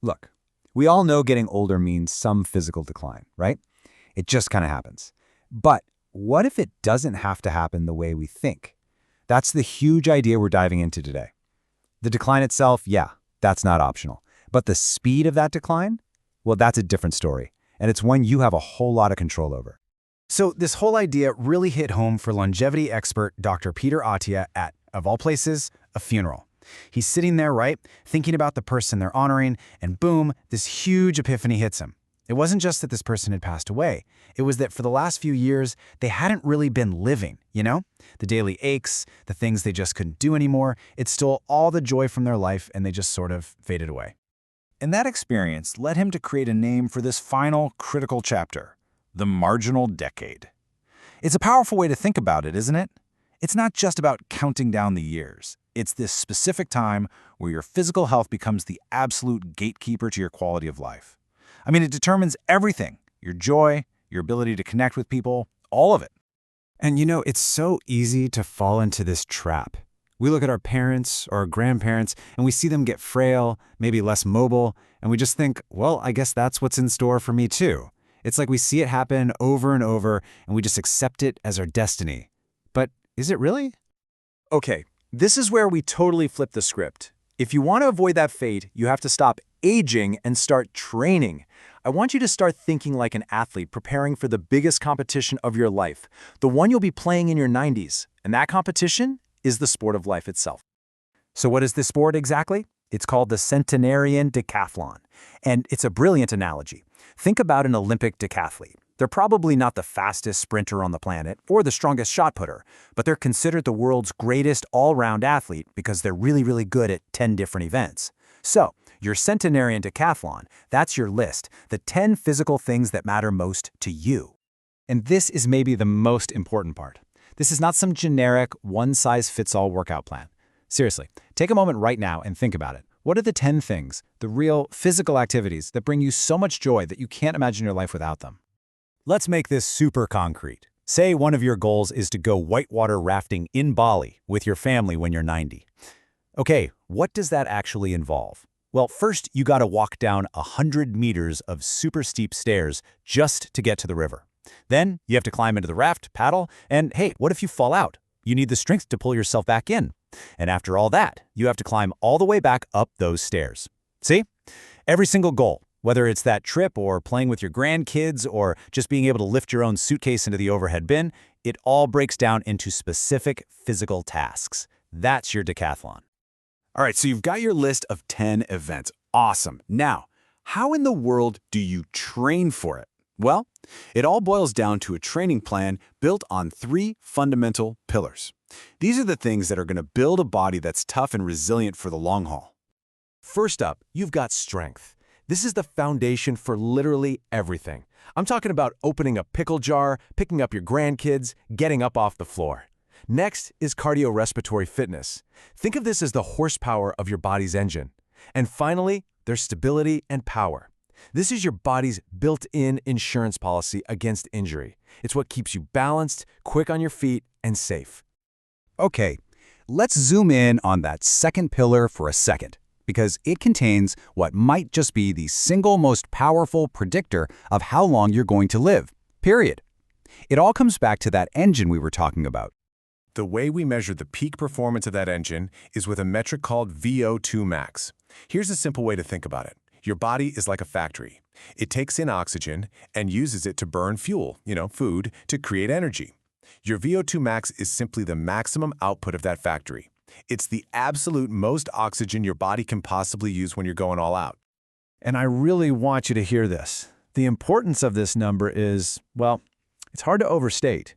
Look, we all know getting older means some physical decline, right? It just kind of happens. But what if it doesn't have to happen the way we think? That's the huge idea we're diving into today. The decline itself, yeah, that's not optional. But the speed of that decline? Well, that's a different story. And it's one you have a whole lot of control over. So this whole idea really hit home for longevity expert Dr. Peter Attia at, of all places, a funeral. He's sitting there, right, thinking about the person they're honoring, and boom, this huge epiphany hits him. It wasn't just that this person had passed away. It was that for the last few years, they hadn't really been living, you know? The daily aches, the things they just couldn't do anymore, it stole all the joy from their life and they just sort of faded away. And that experience led him to create a name for this final, critical chapter, the marginal decade. It's a powerful way to think about it, isn't it? It's not just about counting down the years. It's this specific time where your physical health becomes the absolute gatekeeper to your quality of life. I mean, it determines everything, your joy, your ability to connect with people, all of it. And you know, it's so easy to fall into this trap. We look at our parents or our grandparents and we see them get frail, maybe less mobile, and we just think, well, I guess that's what's in store for me too. It's like we see it happen over and over and we just accept it as our destiny. But is it really? Okay, this is where we totally flip the script. If you want to avoid that fate, you have to stop aging and start training. I want you to start thinking like an athlete preparing for the biggest competition of your life, the one you'll be playing in your 90s. And that competition is the sport of life itself. So what is this sport exactly? It's called the Centenarian Decathlon. And it's a brilliant analogy. Think about an Olympic decathlete. They're probably not the fastest sprinter on the planet or the strongest shot putter, but they're considered the world's greatest all-round athlete because they're really, really good at 10 different events. So, your Centenarian Decathlon, that's your list, the 10 physical things that matter most to you. And this is maybe the most important part. This is not some generic, one-size-fits-all workout plan. Seriously, take a moment right now and think about it. What are the 10 things, the real physical activities that bring you so much joy that you can't imagine your life without them? Let's make this super concrete. Say one of your goals is to go whitewater rafting in Bali with your family when you're 90. Okay, what does that actually involve? Well, first you gotta walk down 100 meters of super steep stairs just to get to the river. Then you have to climb into the raft, paddle, and hey, what if you fall out? You need the strength to pull yourself back in. And after all that, you have to climb all the way back up those stairs. See? Every single goal, whether it's that trip or playing with your grandkids or just being able to lift your own suitcase into the overhead bin, it all breaks down into specific physical tasks. That's your decathlon. All right, so you've got your list of 10 events. Awesome. Now, how in the world do you train for it? Well, it all boils down to a training plan built on 3 fundamental pillars. These are the things that are going to build a body that's tough and resilient for the long haul. First up, you've got strength. This is the foundation for literally everything. I'm talking about opening a pickle jar, picking up your grandkids, getting up off the floor. Next is cardiorespiratory fitness. Think of this as the horsepower of your body's engine. And finally, there's stability and power. This is your body's built-in insurance policy against injury. It's what keeps you balanced, quick on your feet, and safe. Okay, let's zoom in on that second pillar for a second, because it contains what might just be the single most powerful predictor of how long you're going to live, period. It all comes back to that engine we were talking about. The way we measure the peak performance of that engine is with a metric called VO2 max. Here's a simple way to think about it. Your body is like a factory. It takes in oxygen and uses it to burn fuel, food, to create energy. Your VO2 max is simply the maximum output of that factory. It's the absolute most oxygen your body can possibly use when you're going all out. And I really want you to hear this. The importance of this number is, well, it's hard to overstate.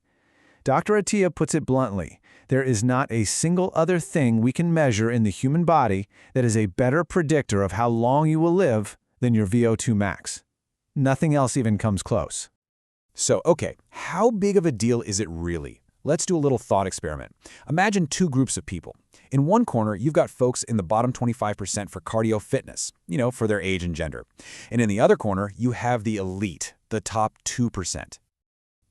Dr. Attia puts it bluntly, there is not a single other thing we can measure in the human body that is a better predictor of how long you will live than your VO2 max. Nothing else even comes close. So, okay, how big of a deal is it really? Let's do a little thought experiment. Imagine 2 groups of people. In one corner, you've got folks in the bottom 25% for cardio fitness, for their age and gender. And in the other corner, you have the elite, the top 2%.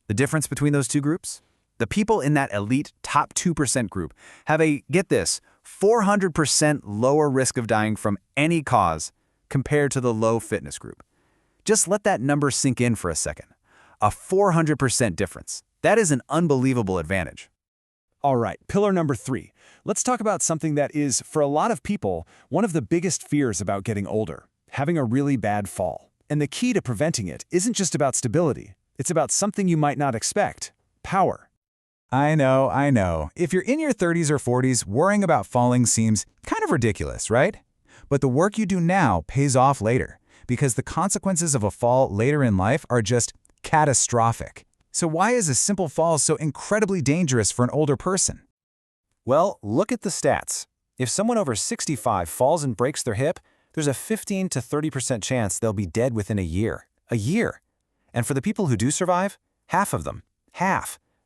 The difference between those 2 groups? The people in that elite top 2% group have a, get this, 400% lower risk of dying from any cause compared to the low fitness group. Just let that number sink in for a second. A 400% difference. That is an unbelievable advantage. All right, pillar number 3. Let's talk about something that is, for a lot of people, one of the biggest fears about getting older: having a really bad fall. And the key to preventing it isn't just about stability. It's about something you might not expect: power. I know. If you're in your 30s or 40s, worrying about falling seems kind of ridiculous, right? But the work you do now pays off later, because the consequences of a fall later in life are just catastrophic. So why is a simple fall so incredibly dangerous for an older person? Well, look at the stats. If someone over 65 falls and breaks their hip, there's a 15 to 30% chance they'll be dead within a year. A year! And for the people who do survive, half of them,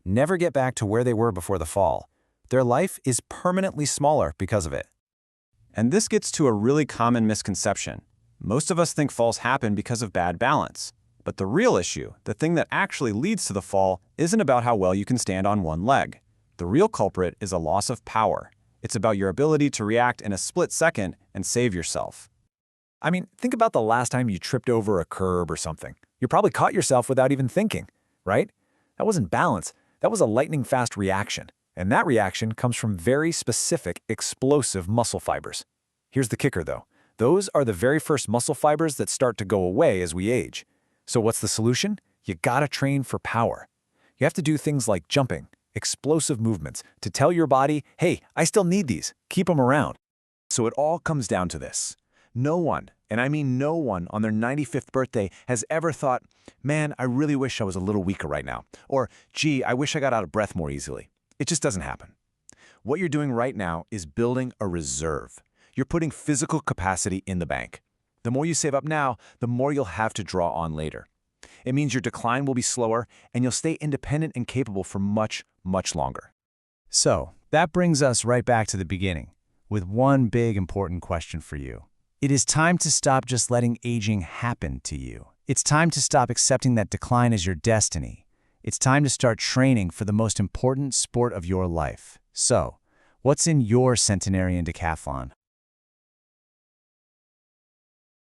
never get back to where they were before the fall. Their life is permanently smaller because of it. And this gets to a really common misconception. Most of us think falls happen because of bad balance. But the real issue, the thing that actually leads to the fall, isn't about how well you can stand on one leg. The real culprit is a loss of power. It's about your ability to react in a split second and save yourself. I mean, think about the last time you tripped over a curb or something. You probably caught yourself without even thinking, right? That wasn't balance. That was a lightning-fast reaction. And that reaction comes from very specific, explosive muscle fibers. Here's the kicker, though. Those are the very first muscle fibers that start to go away as we age. So what's the solution? You gotta train for power. You have to do things like jumping, explosive movements, to tell your body, hey, I still need these, keep them around. So it all comes down to this. No one, and I mean no one, on their 95th birthday has ever thought, man, I really wish I was a little weaker right now. Or, gee, I wish I got out of breath more easily. It just doesn't happen. What you're doing right now is building a reserve. You're putting physical capacity in the bank. The more you save up now, the more you'll have to draw on later. It means your decline will be slower, and you'll stay independent and capable for much, much longer. So, that brings us right back to the beginning, with one big important question for you. It is time to stop just letting aging happen to you. It's time to stop accepting that decline is your destiny. It's time to start training for the most important sport of your life. So, what's in your Centenarian Decathlon?